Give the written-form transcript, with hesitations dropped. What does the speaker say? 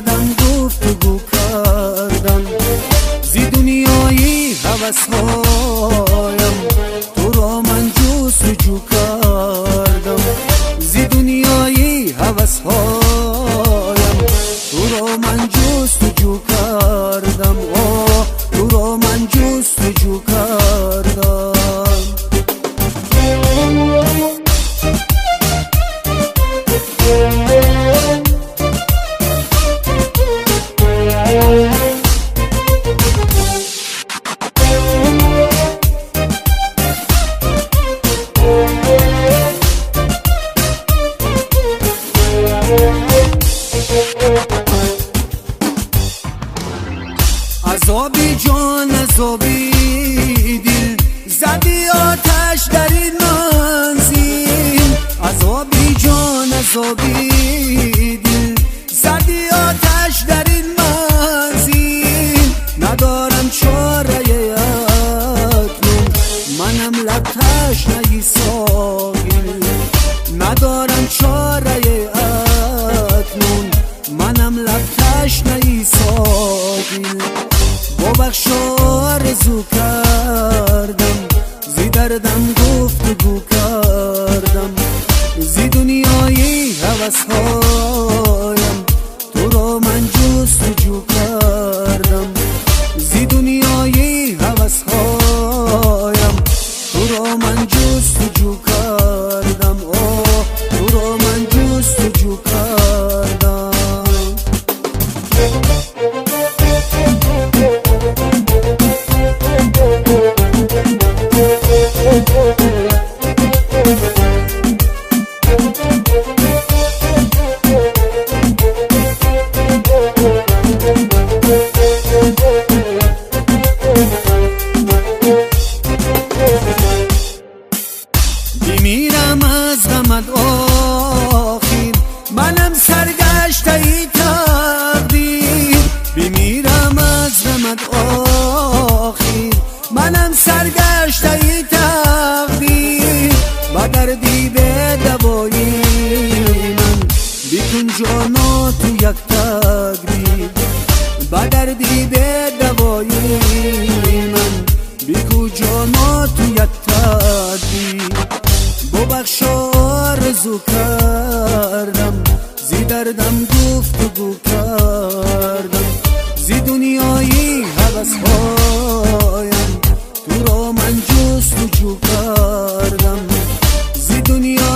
دردم گفتگو کردم، زی دنیایی هوسهایم تو را من جستجو کردم، زی دنیایی هوسهایم تو را من جستجو کردم، تو را من جستجو کردم. عذابی جان عذابی دل زدی آتش در این منزل، عذابی جان عذابی دل زدی آتش در این منزل، ندارم چاره اکنون منم لب تشنه ساحل، ندارم چاره اکنون منم لب تشنه ساحل، ببخش آرزو کردم، زی دردم گفتگو کردم، زی دنیایی هوسهایم تو را من جستجو کردم، زی دنیایی هوسهایم تو را من جستجو کردم، تو را من جستجو کردم. بمیرم از غمت آخر منم سرگشته ای تقدیر، بمیرم از غمت آخر منم سرگشته ای تقدیر، با دردی به دوایی من بیکن جانا تو یک تقدیر، با دردی به دوایی من بیکن جانا تو یک تقدیر، ببخش آرزو کردم، زی دردم گفتگو کردم، زی دنیایی هوسهایم تو را من جستجو کردم، زی دنیایی